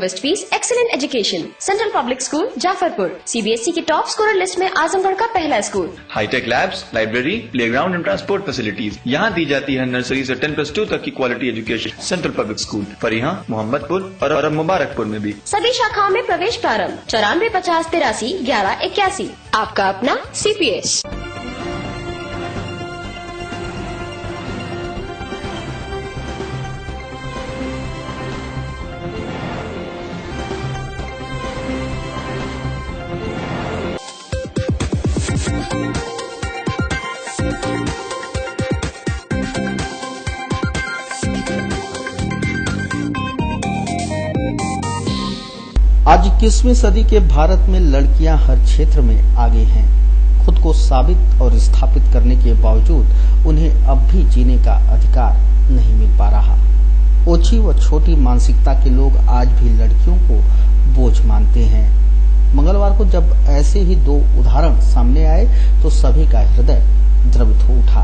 Lowest fees, excellent education. Central public school Jafarpur CBSE की top scorer list में आजमगढ़ का पहला school. Hi tech labs, library, playground and transport facilities. यहाँ दी जाती है नर्सरी से 10+2 तक की quality education. Central public school Fariha, Mohammadpur और मुबारकपुर में भी। सभी शाखाओं में प्रवेश प्रारंभ 9450831181। आपका अपना CPS। आज 21वीं सदी के भारत में लड़कियां हर क्षेत्र में आगे हैं। खुद को साबित और स्थापित करने के बावजूद उन्हें अब भी जीने का अधिकार नहीं मिल पा रहा। ओछी व छोटी मानसिकता के लोग आज भी लड़कियों को बोझ मानते हैं। मंगलवार को जब ऐसे ही दो उदाहरण सामने आए तो सभी का हृदय द्रवित हो उठा।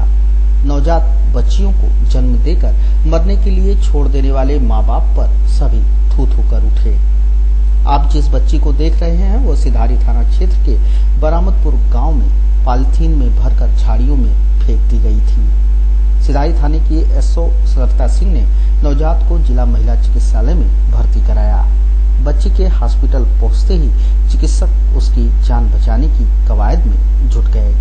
नवजात बच्चियों को जन्म देकर मरने के लिए छोड़ देने वाले माँ बाप पर सभी थू-थू कर उठे। आप जिस बच्ची को देख रहे हैं वो सिधारी थाना क्षेत्र के बरामदपुर गांव में पॉलिथीन में भरकर झाड़ियों में फेंक दी गई थी। सिधारी थाने की SO सरिता सिंह ने नवजात को जिला महिला चिकित्सालय में भर्ती कराया। बच्ची के हॉस्पिटल पहुंचते ही चिकित्सक उसकी जान बचाने की कवायद में जुट गए।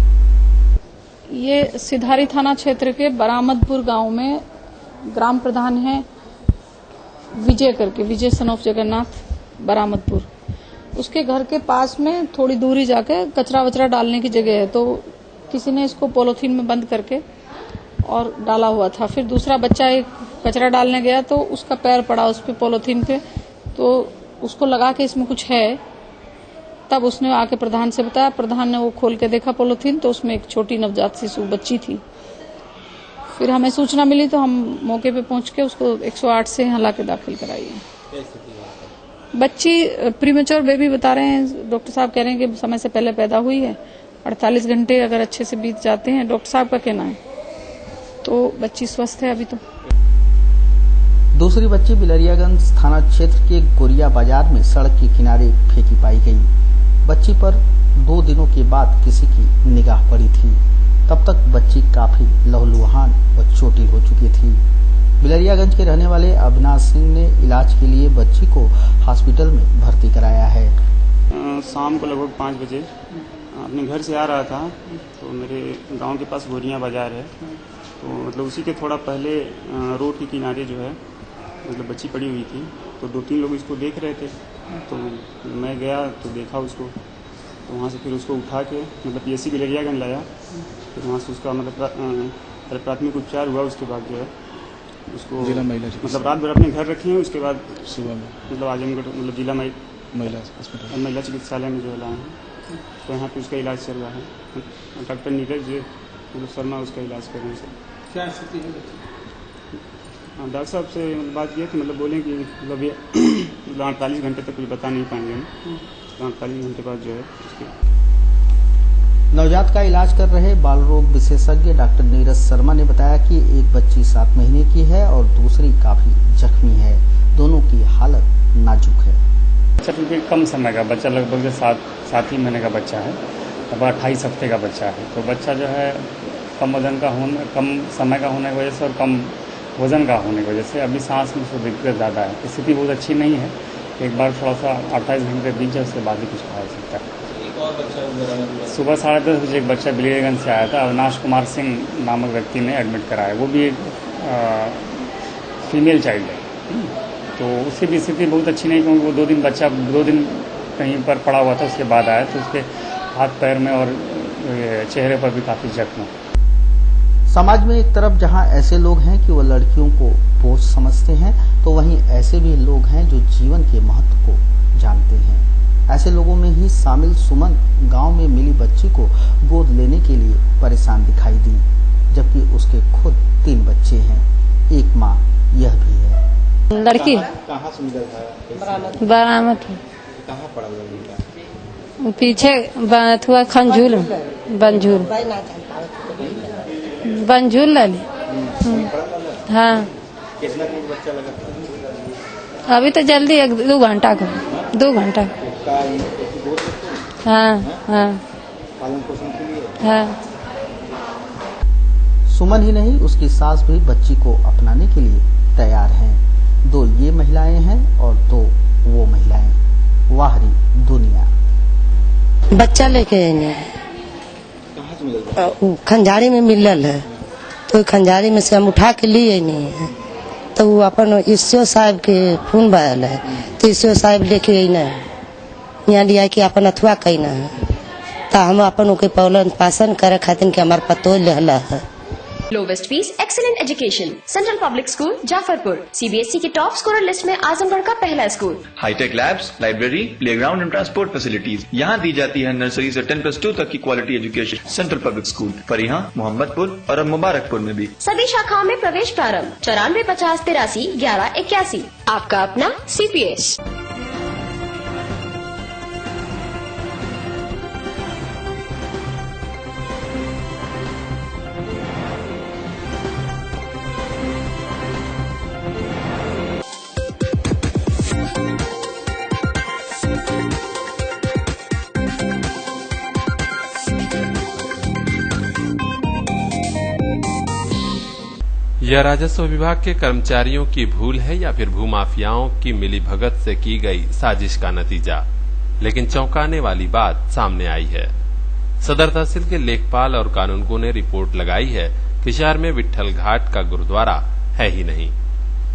ये सिधारी थाना क्षेत्र के बरामदपुर गांव में ग्राम प्रधान है विजय सन ऑफ जगन्नाथ बरामदपुर। उसके घर के पास में थोड़ी दूरी जाके कचरा वचरा डालने की जगह है, तो किसी ने इसको पॉलीथीन में बंद करके और डाला हुआ था। फिर दूसरा बच्चा एक कचरा डालने गया तो उसका पैर पड़ा उस पे पॉलीथीन पे, तो उसको लगा कि इसमें कुछ है। तब उसने आके प्रधान से बताया। प्रधान ने वो खोल के देखा पॉलीथीन, तो उसमें एक छोटी नवजात शिशु बच्ची थी। फिर हमें सूचना मिली तो हम मौके पे पहुंच के उसको 108 से यहाँ लाके दाखिल कराई है। बच्ची प्रीमेच्योर बेबी बता रहे हैं, डॉक्टर साहब कह रहे हैं कि समय से पहले पैदा हुई है। 48 घंटे अगर अच्छे से बीत जाते हैं, डॉक्टर साहब का कहना है, तो बच्ची स्वस्थ है अभी तो। दूसरी बच्ची बिलरियागंज थाना क्षेत्र के गोरिया बाजार में सड़क के किनारे फेंकी पाई गई। बच्ची पर 2 दिनों के बाद किसी की निगाह पड़ी थी। तब तक बच्ची काफी लहूलुहान व चोटिल हो चुकी थी। बिलरियागंज के रहने वाले अविनाश सिंह ने इलाज के लिए बच्ची को हॉस्पिटल में भर्ती कराया है। शाम को लगभग 5 बजे अपने घर से आ रहा था, तो मेरे गांव के पास गोरिया बाजार है, तो मतलब उसी के थोड़ा पहले रोड के किनारे जो है मतलब बच्ची पड़ी हुई थी। तो 2-3 लोग इसको देख रहे थे, तो मैं गया तो देखा उसको, तो वहाँ से फिर उसको उठा के मतलब PSC बिलरियागंज लाया। फिर वहाँ से उसका मतलब प्राथमिक उपचार हुआ। उसके बाद जो है उसको मतलब रात भर अपने घर रखे हैं। उसके बाद सुबह में मतलब आजमगढ़ मतलब जिला महिला चिकित्सालय में जो लाए हैं, तो यहाँ पे उसका इलाज चल रहा है। डॉक्टर नीरज मतलब शर्मा उसका इलाज कर रहे हैं। सर क्या स्थिति है? डॉक्टर साहब से मतलब बात की थी, मतलब बोले कि मतलब 48 घंटे तक कुछ बता नहीं पाएंगे हम, तो 48 घंटे बाद जो है उसके। नवजात का इलाज कर रहे बाल रोग विशेषज्ञ डॉक्टर नीरज शर्मा ने बताया कि एक बच्ची 7 महीने की है और दूसरी काफी जख्मी है। दोनों की हालत नाजुक है। बच्चा क्योंकि कम समय का बच्चा, लगभग 7 ही महीने का बच्चा है, अब 28 हफ्ते का बच्चा है। तो बच्चा जो है कम वजन का होने, कम समय का होने की वजह से और कम वजन का होने की वजह से अभी सांस में उसको दिक्कत ज़्यादा है। स्थिति बहुत अच्छी नहीं है। एक बार थोड़ा सा 28 घंटे बीत जाए, उसके बाद ही कुछ खा सकता है। सुबह 10:30 बजे एक बच्चा बिलरियागंज से आया था। अविनाश कुमार सिंह नामक व्यक्ति ने एडमिट कराया। वो भी एक फीमेल चाइल्ड है, तो उसकी भी स्थिति बहुत अच्छी नहीं, क्योंकि वो 2 दिन कहीं पर पड़ा हुआ था। उसके बाद आया तो उसके हाथ पैर में और चेहरे पर भी काफी जख्म। समाज में एक तरफ जहां ऐसे लोग हैं कि वो लड़कियों को बोझ समझते हैं, तो वहीं ऐसे भी लोग हैं जो जीवन के महत्व को जानते हैं। ऐसे लोगों में ही शामिल सुमन गांव में मिली बच्ची को गोद लेने के लिए परेशान दिखाई दी, जबकि उसके खुद 3 बच्चे हैं। एक माँ यह भी है। लड़की कहाँ से मिला था? बरामद कहाँ पड़ा हुआ? पीछे हुआ खंजूल बनझूल लाली। हाँ, कितना बच्चा लगा था? अभी तो जल्दी 1-2 घंटा का 2 घंटा। उसका बोल सकते हैं हाँ हाँ पालन पोषण के लिए। हाँ। सुमन ही नहीं, उसकी सास भी बच्ची को अपनाने के लिए तैयार हैं। 2 ये महिलाएं हैं और 2 वो महिलाएं। वाहरी दुनिया। बच्चा लेके आएंगे, कहाँ से मिलेगा? खंजारी में मिलल है, तो खंजारी में से हम उठा के लिए नहीं है, तो वो अपन ईश्वर साहब के फोन बायल है, तो ईश्वर साहब लेके आईना है, यहाँ लिया कि अपन अथुआ कहना है, तो हम अपन ओके पालन पासन करे खातिर के हमारे पतो लहला है। Lowest fees, excellent education, central public school Jafarpur, CBSE के टॉप स्कोरर लिस्ट में आजमगढ़ का पहला school. Hi tech labs, library, playground and transport facilities यहाँ दी जाती है नर्सरी से 10+2 तक की quality education. Central public school Parihan, Mohammadpur और अब मुबारकपुर में भी। सभी शाखाओं में प्रवेश प्रारंभ। 9450831181। आपका अपना सीपीएस। यह राजस्व विभाग के कर्मचारियों की भूल है या फिर भूमाफियाओं की मिलीभगत से की गई साजिश का नतीजा, लेकिन चौंकाने वाली बात सामने आई है। सदर तहसील के लेखपाल और कानूनगो ने रिपोर्ट लगाई है कि शहर में विट्ठल घाट का गुरुद्वारा है ही नहीं,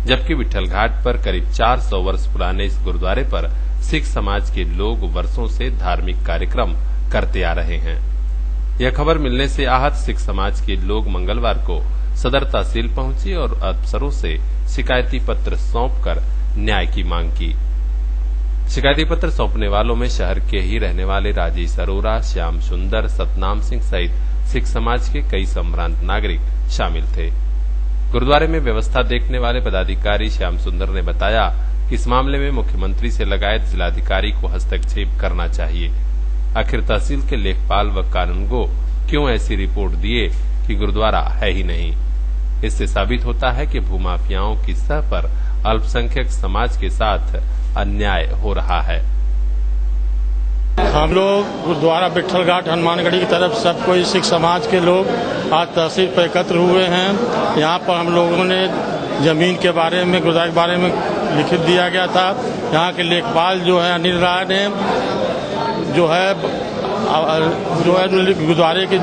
जबकि विट्ठल घाट पर करीब 400 वर्ष पुराने इस गुरुद्वारे पर सिख समाज के लोग वर्षों से धार्मिक कार्यक्रम करते आ रहे हैं। यह खबर मिलने से आहत सिख समाज के लोग मंगलवार को सदर तहसील पहुंची और अफसरों से शिकायती पत्र सौंपकर न्याय की मांग की। शिकायती पत्र सौंपने वालों में शहर के ही रहने वाले राजेश अरोरा, श्याम सुंदर, सतनाम सिंह सहित सिख समाज के कई संभ्रांत नागरिक शामिल थे। गुरुद्वारे में व्यवस्था देखने वाले पदाधिकारी श्याम सुंदर ने बताया कि इस मामले में मुख्यमंत्री से लगायत जिलाधिकारी को हस्तक्षेप करना चाहिए। आखिर तहसील के लेखपाल व कानूनगो क्यों ऐसी रिपोर्ट दिए कि गुरुद्वारा है ही नहीं। इससे साबित होता है कि भूमाफियाओं की सह पर अल्पसंख्यक समाज के साथ अन्याय हो रहा है। हम लोग गुरुद्वारा विट्ठल घाट हनुमानगढ़ी की तरफ सब कोई सिख समाज के लोग आज तहसील पर एकत्र हुए हैं। यहाँ पर हम लोगों ने जमीन के बारे में, गुरुद्वारे के बारे में लिखित दिया गया था। यहाँ के लेखपाल जो है अनिल राय ने जो है गुरुद्वारे की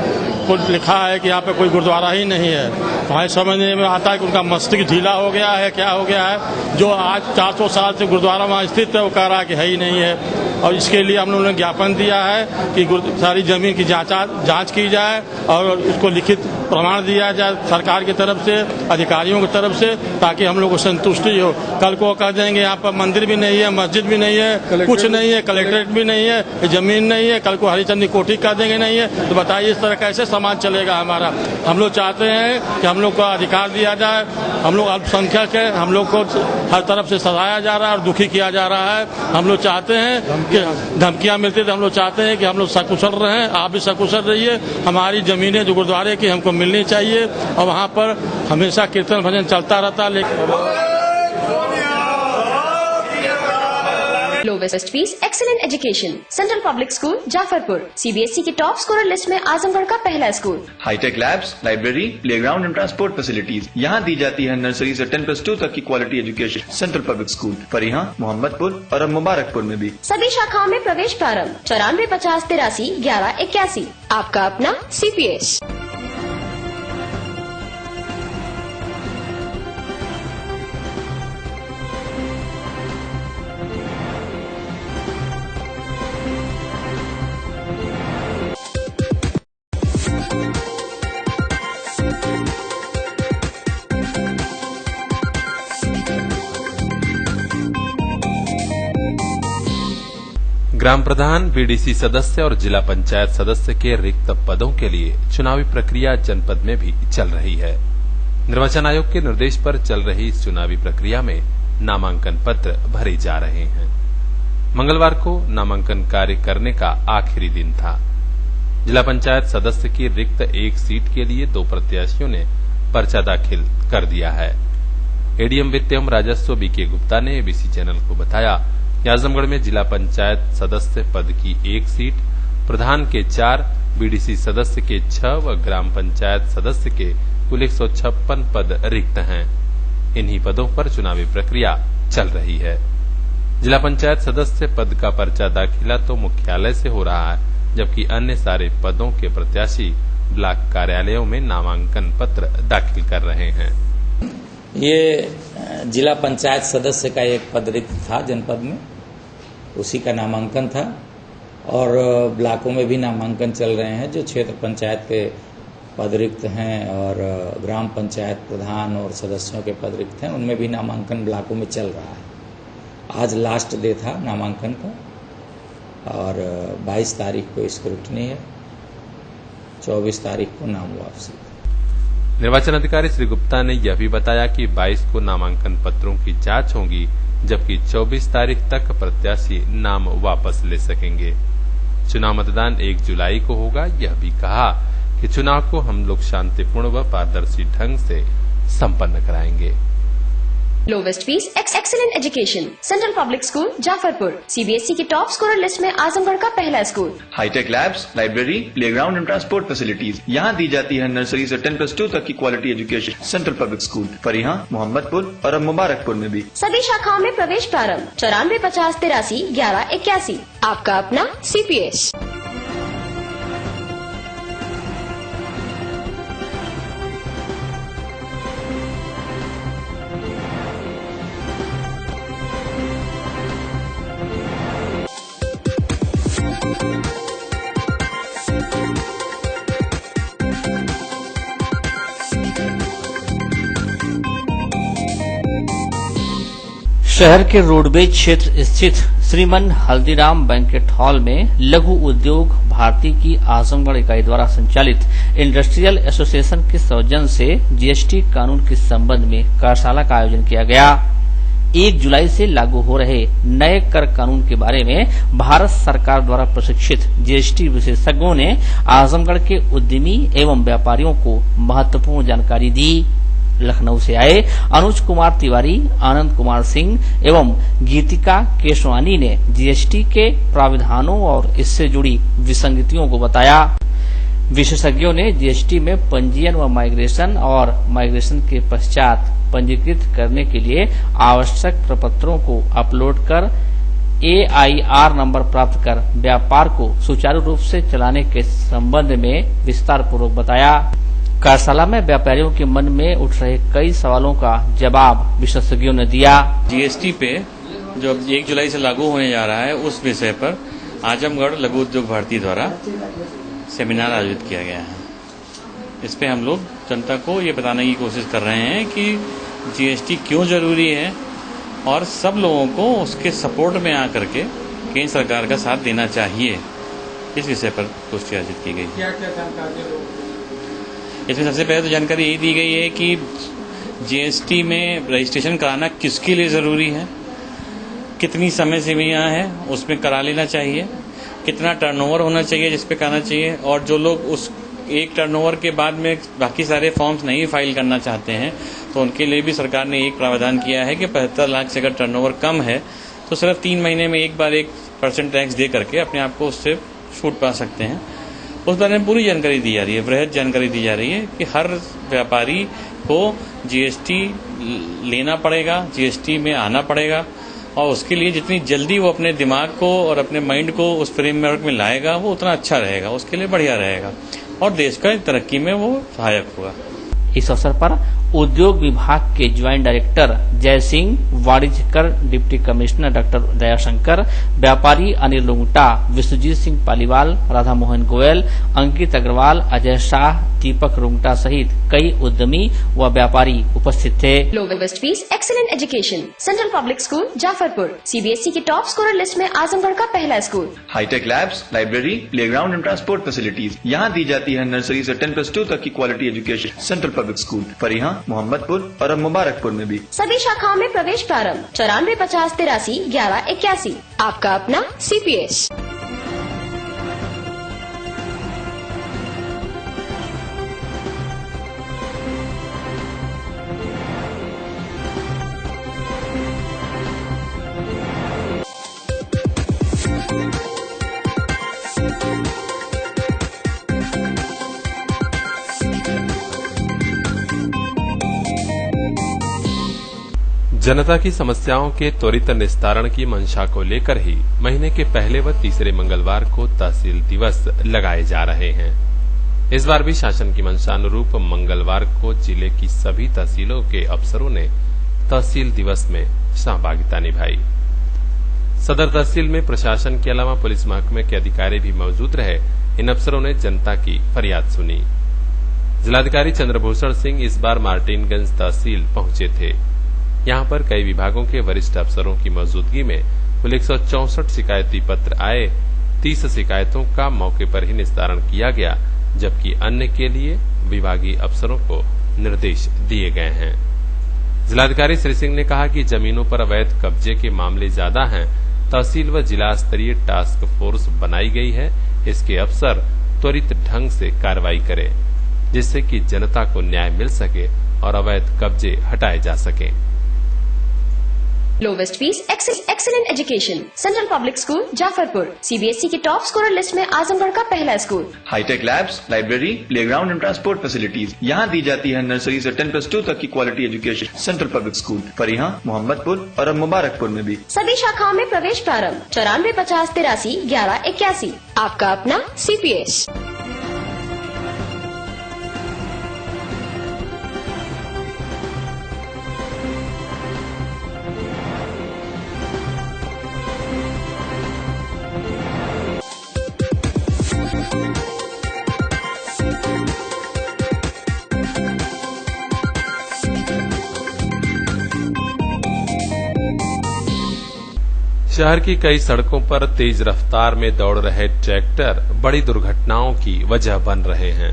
को लिखा है कि यहाँ पे कोई गुरुद्वारा ही नहीं है। हमारे समझने में आता है कि उनका मस्तिष्क ढीला हो गया है, क्या हो गया है। जो आज 400 साल से गुरुद्वारा वहाँ स्थित है वो कह रहा है कि है ही नहीं है। और इसके लिए हम लोगों ने ज्ञापन दिया है कि सारी जमीन की जांच की जाए और उसको लिखित प्रमाण दिया जाए सरकार की तरफ से, अधिकारियों की तरफ से, ताकि हम लोग को संतुष्टि हो। कल को कह देंगे यहाँ पर मंदिर भी नहीं है, मस्जिद भी नहीं है, कुछ नहीं है, कलेक्ट्रेट भी नहीं है, जमीन नहीं है, कल को हरिचंदी कोठी कह देंगे नहीं है, तो बताइए इस तरह कैसे समाज चलेगा हमारा। हम लोग चाहते हैं कि हम लोग को अधिकार दिया जाए। हम लोग अल्पसंख्यक है, हम लोग को हर तरफ से सताया जा रहा है और दुखी किया जा रहा है। हम लोग चाहते हैं कि धमकियां मिलती है तो हम लोग चाहते हैं कि हम लोग सकुशल रहें, आप भी सकुशल रहिए। हमारी जमीनें जो गुरुद्वारे की हमको मिलनी चाहिए और वहाँ पर हमेशा कीर्तन भजन चलता रहता। लेकिन lowest fees, excellent education, central public school Jafarpur, CBSE के टॉप स्कोरर लिस्ट में आजमगढ़ का पहला school. Hi tech labs, library, playground and transport facilities यहाँ दी जाती है नर्सरी से 10+2 तक की quality education. Central public school Parihan, Mohammadpur और अब मुबारकपुर में भी। सभी शाखाओं में प्रवेश प्रारंभ। 9450831181। आपका अपना सीपीएस। ग्राम प्रधान, बीडीसी सदस्य और जिला पंचायत सदस्य के रिक्त पदों के लिए चुनावी प्रक्रिया जनपद में भी चल रही है। निर्वाचन आयोग के निर्देश पर चल रही इस चुनावी प्रक्रिया में नामांकन पत्र भरे जा रहे हैं। मंगलवार को नामांकन कार्य करने का आखिरी दिन था। जिला पंचायत सदस्य की रिक्त एक सीट के लिए 2 प्रत्याशियों ने पर्चा दाखिल कर दिया है। एडीएम वित्त एवं राजस्व बीके गुप्ता ने एबीसी चैनल को बताया कि आजमगढ़ में जिला पंचायत सदस्य पद की 1 सीट, प्रधान के 4, बीडीसी सदस्य के 6 व ग्राम पंचायत सदस्य के कुल 156 पद रिक्त हैं। इन्हीं पदों पर चुनावी प्रक्रिया चल रही है। जिला पंचायत सदस्य पद का पर्चा दाखिला तो मुख्यालय से हो रहा है, जबकि अन्य सारे पदों के प्रत्याशी ब्लॉक कार्यालयों में नामांकन पत्र दाखिल कर रहे हैं। ये जिला पंचायत सदस्य का एक पद रिक्त था जनपद में, उसी का नामांकन था और ब्लॉकों में भी नामांकन चल रहे हैं। जो क्षेत्र पंचायत के पद रिक्त हैं और ग्राम पंचायत प्रधान और सदस्यों के पद रिक्त हैं, उनमें भी नामांकन ब्लॉकों में चल रहा है। आज लास्ट डे था नामांकन का और 22 तारीख को स्क्रूटनी है, 24 तारीख को नाम वापसी। निर्वाचन अधिकारी श्री गुप्ता ने यह भी बताया कि 22 को नामांकन पत्रों की जांच होगी, जबकि 24 तारीख तक प्रत्याशी नाम वापस ले सकेंगे। चुनाव मतदान 1 जुलाई को होगा। यह भी कहा कि चुनाव को हम लोग शांतिपूर्ण व पारदर्शी ढंग से संपन्न कराएंगे। Lowest fees, excellent education, central public school Jafarpur, CBSE की टॉप स्कोरर लिस्ट में आजमगढ़ का पहला school. Hi tech labs, library, playground and transport facilities यहाँ दी जाती है। नर्सरी से 10+2 तक की quality education central public school Parihan, Mohammadpur और अब मुबारकपुर में भी। सभी शाखाओं में प्रवेश प्रारंभ 94 50 83 11 81। आपका अपना CPS। शहर के रोडवेज क्षेत्र स्थित श्रीमन हल्दीराम बैंकेट हॉल में लघु उद्योग भारती की आजमगढ़ इकाई द्वारा संचालित इंडस्ट्रियल एसोसिएशन के सौजन्य से जीएसटी कानून के संबंध में कार्यशाला का आयोजन किया गया। 1 जुलाई से लागू हो रहे नए कर कानून के बारे में भारत सरकार द्वारा प्रशिक्षित जीएसटी विशेषज्ञों ने आजमगढ़ के उद्यमी एवं व्यापारियों को महत्वपूर्ण जानकारी दी। लखनऊ से आए अनुज कुमार तिवारी, आनंद कुमार सिंह एवं गीतिका केशवानी ने जीएसटी के प्राविधानों और इससे जुड़ी विसंगतियों को बताया। विशेषज्ञों ने जीएसटी में पंजीयन व माइग्रेशन और माइग्रेशन के पश्चात पंजीकृत करने के लिए आवश्यक प्रपत्रों को अपलोड कर AIR नंबर प्राप्त कर व्यापार को सुचारू रूप से चलाने के संबंध में विस्तार पूर्वक बताया। कार्यशाला में व्यापारियों के मन में उठ रहे कई सवालों का जवाब विशेषज्ञों ने दिया। जीएसटी पे जो 1 जुलाई से लागू होने जा रहा है उस विषय पर आजमगढ़ लघु उद्योग भारती द्वारा सेमिनार आयोजित किया गया है। इस पे हम लोग जनता को ये बताने की कोशिश कर रहे हैं कि जीएसटी क्यों जरूरी है और सब लोगों को उसके सपोर्ट में आकर के केंद्र सरकार का साथ देना चाहिए। इस विषय पर गोष्ठी आयोजित की गई। क्या क्या जानकारी? इसमें सबसे पहले तो जानकारी यही दी गई है कि जीएसटी में रजिस्ट्रेशन कराना किसके लिए ज़रूरी है, कितनी समय सीमा है उसमें करा लेना चाहिए, कितना टर्नओवर होना चाहिए जिस पे कराना चाहिए, और जो लोग उस एक टर्नओवर के बाद में बाकी सारे फॉर्म्स नहीं फाइल करना चाहते हैं तो उनके लिए भी सरकार ने एक प्रावधान किया है कि 75 लाख से अगर टर्नओवर कम है तो सिर्फ 3 महीने में एक बार 1% टैक्स दे करके अपने आप को उससे छूट पा सकते हैं। उस बारे में पूरी जानकारी दी जा रही है, वृहद जानकारी दी जा रही है कि हर व्यापारी को जीएसटी लेना पड़ेगा, जीएसटी में आना पड़ेगा और उसके लिए जितनी जल्दी वो अपने दिमाग को और अपने माइंड को उस फ्रेमवर्क में लाएगा वो उतना अच्छा रहेगा, उसके लिए बढ़िया रहेगा और देश का तरक्की में वो सहायक होगा। इस अवसर पर उद्योग विभाग के ज्वाइंट डायरेक्टर जय सिंह, वाणिज्यकर डिप्टी कमिश्नर डॉक्टर दयाशंकर, व्यापारी अनिल लुंगटा, विश्वजीत सिंह पालीवाल, राधा मोहन गोयल, अंकित अग्रवाल, अजय शाह, दीपक रुंगटा सहित कई उद्यमी व व्यापारी उपस्थित थे। Lowest fees, excellent education, central public school Jafarpur, CBSE की टॉप स्कोरर लिस्ट में आजमगढ़ का पहला school. Hi tech labs, library, playground and transport facilities यहाँ दी जाती है। नर्सरी से 10+2 तक की quality education central public school Parihan, Mohammadpur और अब मुबारकपुर में भी। सभी शाखाओं में प्रवेश प्रारंभ 94 50 83 11 81। आपका अपना CPS। जनता की समस्याओं के त्वरित निस्तारण की मंशा को लेकर ही महीने के पहले व तीसरे मंगलवार को तहसील दिवस लगाए जा रहे हैं। इस बार भी शासन की मंशा अनुरूप मंगलवार को जिले की सभी तहसीलों के अफसरों ने तहसील दिवस में सहभागिता निभाई। सदर तहसील में प्रशासन के अलावा पुलिस महकमे के अधिकारी भी मौजूद रहे। इन अफसरों ने जनता की फरियाद सुनी। जिलाधिकारी चंद्रभूषण सिंह इस बार मार्टिनगंज तहसील पहुंचे थे। यहां पर कई विभागों के वरिष्ठ अफसरों की मौजूदगी में कुल 164 शिकायती पत्र आए। 30 शिकायतों का मौके पर ही निस्तारण किया गया, जबकि अन्य के लिए विभागीय अफसरों को निर्देश दिए गए हैं। जिलाधिकारी श्री सिंह ने कहा कि जमीनों पर अवैध कब्जे के मामले ज्यादा हैं। तहसील व जिला स्तरीय टास्क फोर्स बनाई गई है। इसके अफसर त्वरित ढंग से कार्रवाई करें, जिससे कि जनता को न्याय मिल सके और अवैध कब्जे हटाए जा सकें। Lowest fees excellent education central public school Jafarpur CBSE की टॉप स्कोरर लिस्ट में आजमगढ़ का पहला school. Hi tech labs, library, playground and transport facilities यहाँ दी जाती है। नर्सरी से 10+2 तक की quality education central public school Parihan, Mohammadpur और अब मुबारकपुर में भी। सभी शाखाओं में प्रवेश प्रारंभ 94 50 83 11 81। आपका अपना CPS। शहर की कई सड़कों पर तेज रफ्तार में दौड़ रहे ट्रैक्टर बड़ी दुर्घटनाओं की वजह बन रहे हैं।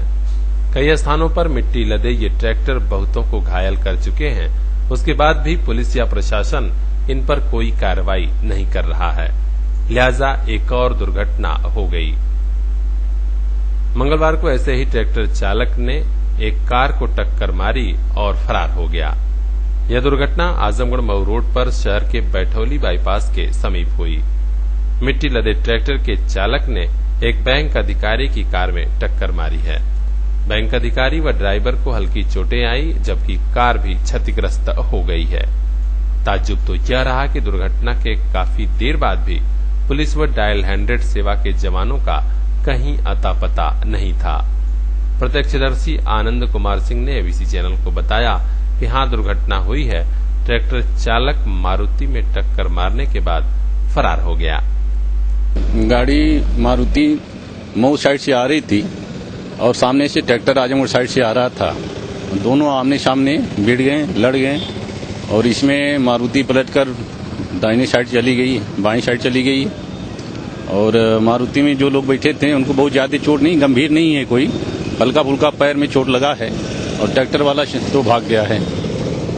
कई स्थानों पर मिट्टी लदे ये ट्रैक्टर बहुतों को घायल कर चुके हैं। उसके बाद भी पुलिस या प्रशासन इन पर कोई कार्रवाई नहीं कर रहा है, लिहाजा एक और दुर्घटना हो गई। मंगलवार को ऐसे ही ट्रैक्टर चालक ने एक कार को टक्कर मारी और फरार हो गया। यह दुर्घटना आजमगढ़ मऊ रोड पर शहर के बैठौली बाईपास के समीप हुई। मिट्टी लदे ट्रैक्टर के चालक ने एक बैंक अधिकारी की कार में टक्कर मारी है। बैंक अधिकारी व ड्राइवर को हल्की चोटें आई, जबकि कार भी क्षतिग्रस्त हो गई है। ताज्जुब तो यह रहा कि दुर्घटना के काफी देर बाद भी पुलिस व डायल 100 सेवा के जवानों का कहीं अता पता नहीं था। प्रत्यक्षदर्शी आनंद कुमार सिंह ने एबीसी चैनल को बताया कि हाँ, दुर्घटना हुई है। ट्रैक्टर चालक मारुति में टक्कर मारने के बाद फरार हो गया। गाड़ी मारुति मऊ साइड से आ रही थी और सामने से ट्रैक्टर आजमगढ़ साइड से आ रहा था। दोनों आमने सामने भिड़ गए, लड़ गए और इसमें मारुति पलटकर दाहिनी साइड चली गई, बाईं साइड चली गई। और मारुति में जो लोग बैठे थे उनको बहुत ज्यादा चोट नहीं, गंभीर नहीं है, कोई हल्का फुल्का पैर में चोट लगा है और ट्रैक्टर वाला तो भाग गया है।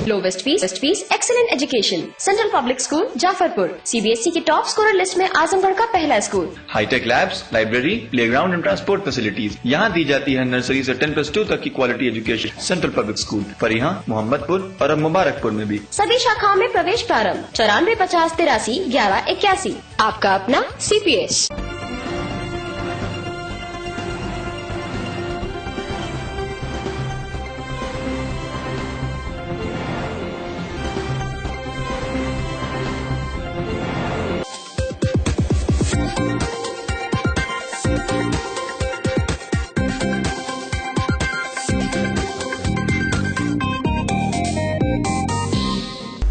Lowest fees excellent education central public school Jafarpur CBSE की टॉप स्कोरर लिस्ट में आजमगढ़ का पहला school. Hi tech labs, library, playground and transport facilities यहाँ दी जाती है। नर्सरी से 10+2 तक की quality education central public school Parihan, Mohammadpur और अब मुबारकपुर में भी। सभी शाखाओं में प्रवेश प्रारंभ 94 50 83 11 81। आपका अपना CPS।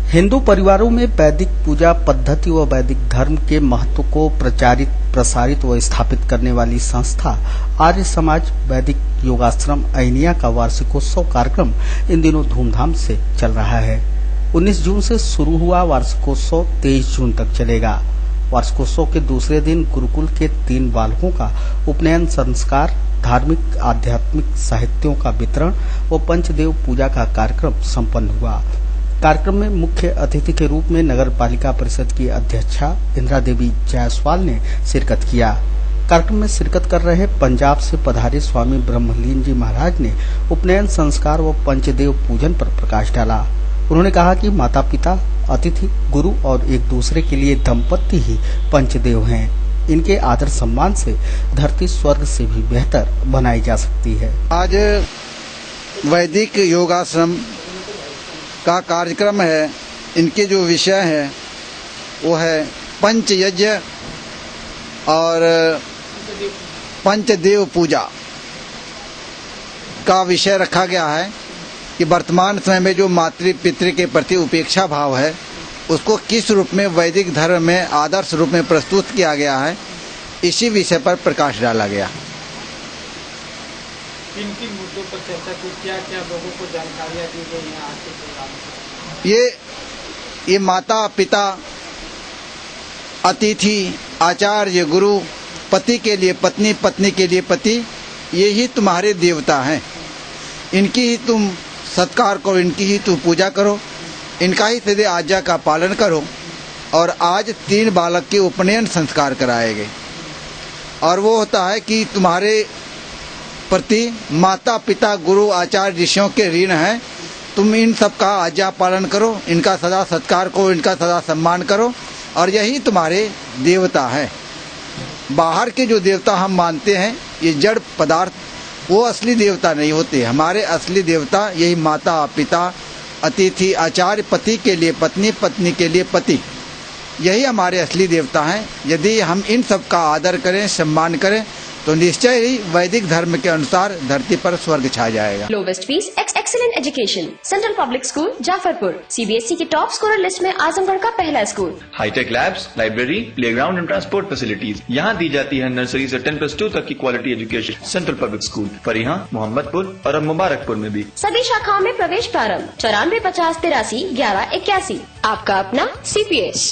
हिंदू परिवारों में वैदिक पूजा पद्धति व वैदिक धर्म के महत्व को प्रचारित, प्रसारित व स्थापित करने वाली संस्था आर्य समाज वैदिक योगाश्रम ऐनिया का वार्षिकोत्सव कार्यक्रम इन दिनों धूमधाम से चल रहा है। 19 जून से शुरू हुआ वार्षिकोत्सव 23 जून तक चलेगा। वार्षिकोत्सव के दूसरे दिन गुरुकुल के 3 बालकों का उपनयन संस्कार, धार्मिक आध्यात्मिक साहित्यों का वितरण व पंचदेव पूजा का कार्यक्रम संपन्न हुआ। कार्यक्रम में मुख्य अतिथि के रूप में नगर पालिका परिषद की अध्यक्षा इंदिरा देवी जायसवाल ने शिरकत किया। कार्यक्रम में शिरकत कर रहे पंजाब से पधारे स्वामी ब्रह्मलीन जी महाराज ने उपनयन संस्कार व पंचदेव पूजन पर प्रकाश डाला। उन्होंने कहा कि माता पिता, अतिथि, गुरु और एक दूसरे के लिए दंपत्ति ही पंचदेव हैं। इनके आदर सम्मान से धरती स्वर्ग से भी बेहतर बनाई जा सकती है। आज वैदिक योगाश्रम का कार्यक्रम है इनके जो विषय है वो है पंचयज्ञ और पंचदेव पूजा का विषय रखा गया है कि वर्तमान समय में जो मातृ पितृ के प्रति उपेक्षा भाव है उसको किस रूप में वैदिक धर्म में आदर्श रूप में प्रस्तुत किया गया है, इसी विषय पर प्रकाश डाला गया। किन किन मुद्दों पर चर्चा की, क्या क्या लोगों को जानकारियां दी गई हैं आज के प्रोग्राम में? ये माता पिता अतिथि आचार्य गुरु, पति के लिए पत्नी, पत्नी के लिए पति, ये ही तुम्हारे देवता हैं। इनकी ही तुम सत्कार करो, इनकी ही तुम पूजा करो, इनका ही सीधे आज्ञा का पालन करो। और आज 3 बालक के उपनयन संस्कार कराए गए और वो होता है कि तुम्हारे प्रति माता पिता गुरु आचार्य ऋषियों के ऋण हैं, तुम इन सब का आज्ञा पालन करो, इनका सदा सत्कार करो, इनका सदा सम्मान करो और यही तुम्हारे देवता है। बाहर के जो देवता हम मानते हैं ये जड़ पदार्थ, वो असली देवता नहीं होते। हमारे असली देवता यही माता पिता अतिथि आचार्य, पति के लिए पत्नी, पत्नी के लिए पति, यही हमारे असली देवता हैं। यदि हम इन सब का आदर करें, सम्मान करें तो निश्चय ही वैदिक धर्म के अनुसार धरती पर स्वर्ग छा जाएगा। Lowest fees, excellent education, central public school Jafarpur, CBSE की टॉप स्कोरर लिस्ट में आजमगढ़ का पहला school. Hi tech labs, library, playground and transport facilities यहाँ दी जाती है। नर्सरी से 10+2 तक की quality education central public school Parihan, Mohammadpur और अब मुबारकपुर में भी। सभी शाखाओं में प्रवेश प्रारंभ 94 50 83 11 81। आपका अपना CPS।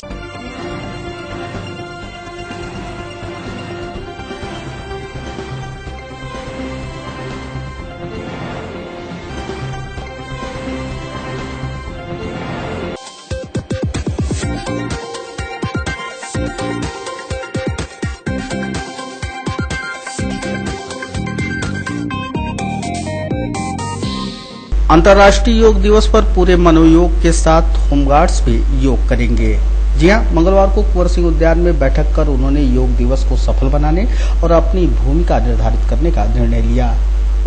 अंतर्राष्ट्रीय योग दिवस पर पूरे मनोयोग के साथ होमगार्ड्स भी योग करेंगे। जी हां, मंगलवार को कुंवर सिंह उद्यान में बैठक कर उन्होंने योग दिवस को सफल बनाने और अपनी भूमिका निर्धारित करने का निर्णय लिया।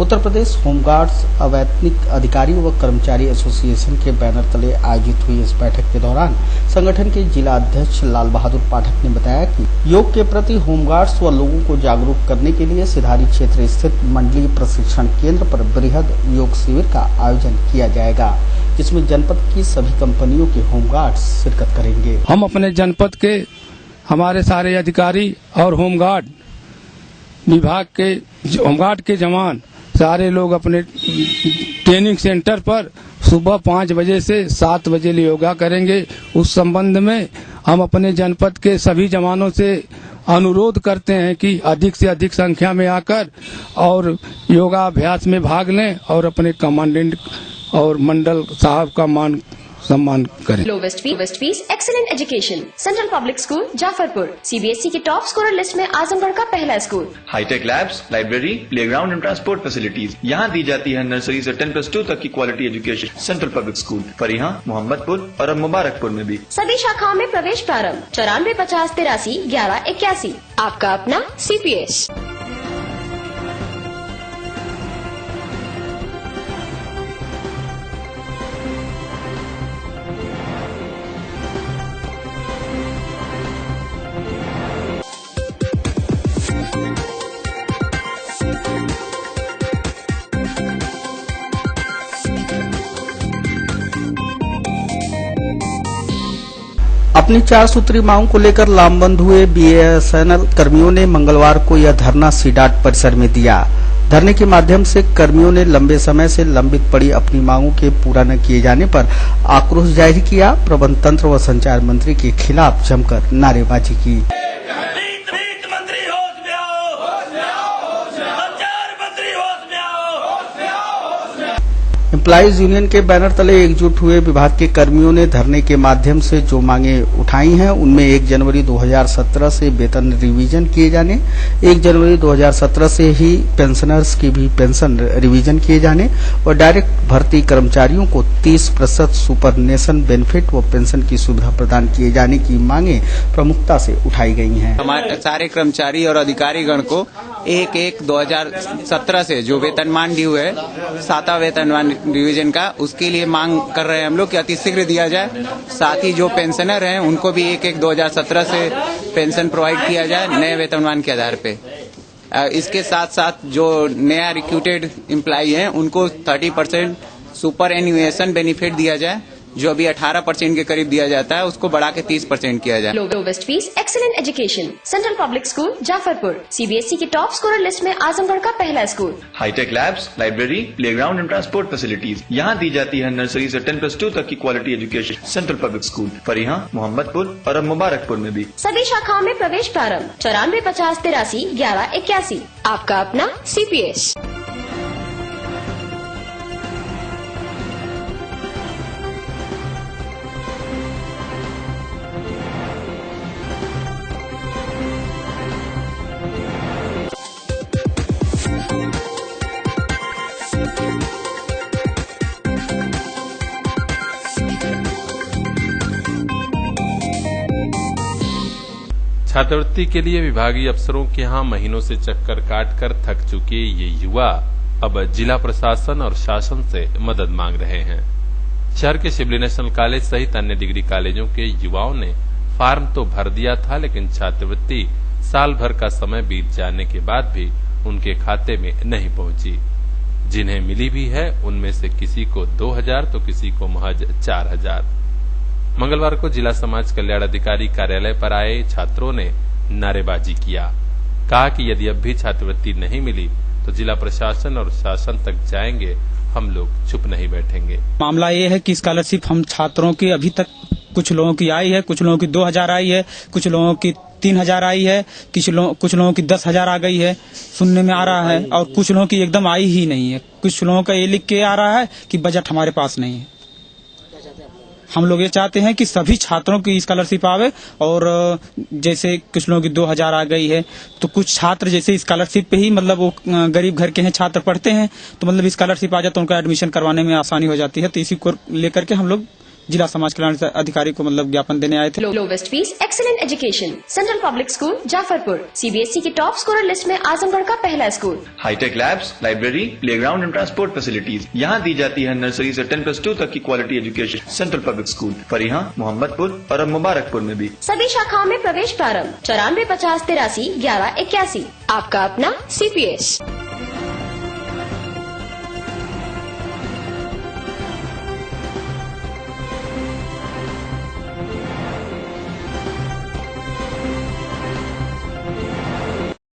उत्तर प्रदेश होमगार्ड्स अवैतनिक अधिकारियों व कर्मचारी एसोसिएशन के बैनर तले आयोजित हुई इस बैठक के दौरान संगठन के जिला अध्यक्ष लाल बहादुर पाठक ने बताया कि योग के प्रति होमगार्ड्स व लोगों को जागरूक करने के लिए सिधारी क्षेत्र स्थित मंडलीय प्रशिक्षण केंद्र पर बृहद योग शिविर का आयोजन किया जाएगा, जिसमें जनपद की सभी कंपनियों के होमगार्ड्स शिरकत करेंगे। हम अपने जनपद के हमारे सारे अधिकारी और होमगार्ड विभाग के होमगार्ड के जवान सारे लोग अपने ट्रेनिंग सेंटर पर सुबह 5 बजे से 7 बजे योगा करेंगे। उस संबंध में हम अपने जनपद के सभी जवानों से अनुरोध करते हैं कि अधिक से अधिक संख्या में आकर और योगाभ्यास में भाग लें और अपने कमांडेंट और मंडल साहब का मान सम्मान करें। Lowest fees, excellent education, central public school Jafarpur, CBSE की टॉप स्कोरर लिस्ट में आजमगढ़ का पहला school. Hi tech labs, library, playground and transport facilities यहाँ दी जाती है। नर्सरी से 10+2 तक की quality education central public school Parihan, Mohammadpur और अब मुबारकपुर में भी। सभी शाखाओं में प्रवेश प्रारंभ 94 50 83 11 81। आपका अपना CPS। अपनी 4 सूत्री मांगों को लेकर लामबंद हुए BSNL कर्मियों ने मंगलवार को यह धरना सीडाट परिसर में दिया। धरने के माध्यम से कर्मियों ने लंबे समय से लंबित पड़ी अपनी मांगों के पूरा न किए जाने पर आक्रोश जाहिर किया। प्रबंध तंत्र व संचार मंत्री के खिलाफ जमकर नारेबाजी की। एम्प्लॉइज यूनियन के बैनर तले एकजुट हुए विभाग के कर्मियों ने धरने के माध्यम से जो मांगे उठाई हैं उनमें 1 जनवरी 2017 से वेतन रिवीजन किए जाने, 1 जनवरी 2017 से ही पेंशनर्स की भी पेंशन रिवीजन किए जाने और डायरेक्ट भर्ती कर्मचारियों को 30% सुपरनेशन बेनिफिट व पेंशन की सुविधा प्रदान किए जाने की मांगे प्रमुखता से उठाई गई हैं। हमारे सारे कर्मचारी और अधिकारीगण को 1/1/2017 से जो वेतनमान ड्यू है, 7वां वेतनमान रिवीजन का, उसके लिए मांग कर रहे हैं हम लोग कि अतिशीघ्र दिया जाए। साथ ही जो पेंशनर हैं उनको भी 1/1 2017 से पेंशन प्रोवाइड किया जाए नए वेतनमान के आधार पे। इसके साथ साथ जो नया रिक्रूटेड एम्प्लॉई हैं उनको 30% सुपर एन्युएशन बेनिफिट दिया जाए, जो अभी 18% के करीब दिया जाता है उसको बढ़ा के 30% किया जाए। Lowest fees, excellent education, central public school Jafarpur, CBSE की टॉप स्कोरर लिस्ट में आजमगढ़ का पहला school. Hi tech labs, library, playground and transport facilities यहाँ दी जाती है। नर्सरी से 10+2 तक की quality education central public school Fariha, Mohammadpur और अब मुबारकपुर में भी। सभी शाखाओं में प्रवेश प्रारंभ 94 50 83 11 81। आपका अपना CPS। छात्रवृत्ति के लिए विभागीय अफसरों के यहाँ महीनों से चक्कर काटकर थक चुके ये युवा अब जिला प्रशासन और शासन से मदद मांग रहे हैं। शहर के शिवली नेशनल कॉलेज सहित अन्य डिग्री कॉलेजों के युवाओं ने फार्म तो भर दिया था, लेकिन छात्रवृत्ति साल भर का समय बीत जाने के बाद भी उनके खाते में नहीं पहुंची। जिन्हें मिली भी है उनमें से किसी को 2000 तो किसी को महज 4000। मंगलवार को जिला समाज कल्याण अधिकारी कार्यालय पर आए छात्रों ने नारेबाजी किया, कहा कि यदि अब भी छात्रवृत्ति नहीं मिली तो जिला प्रशासन और शासन तक जाएंगे, हम लोग चुप नहीं बैठेंगे। मामला ये है कि स्कॉलरशिप हम छात्रों की अभी तक कुछ लोगों की आई है, कुछ लोगों की 2000 आई है, कुछ लोगों की 3000 आई है, कुछ लोगों की 10,000 आ गई है, सुनने में आ रहा है, और कुछ लोगों की एकदम आई ही नहीं है। कुछ लोगों का ये लिख के आ रहा है कि बजट हमारे पास नहीं है। हम लोग ये चाहते हैं कि सभी छात्रों की स्कॉलरशिप आवे, और जैसे कुछ लोगों की 2000 आ गई है तो कुछ छात्र जैसे स्कॉलरशिप पे ही मतलब वो गरीब घर के हैं, छात्र पढ़ते हैं, तो मतलब स्कॉलरशिप आ जाए तो उनका एडमिशन करवाने में आसानी हो जाती है। तो इसी को लेकर के हम लोग जिला समाज कल्याण अधिकारी को मतलब ज्ञापन देने आए थे। Lowest fees, excellent education, central public school Jafarpur, CBSE की टॉप स्कोरर लिस्ट में आजमगढ़ का पहला school. Hi tech labs, library, playground and transport facilities यहाँ दी जाती है। नर्सरी से 10+2 तक की quality education central public school Fariha, Mohammadpur और अब मुबारकपुर में भी। सभी शाखाओं में प्रवेश प्रारंभ 94 50 83 11 81। आपका अपना CPS।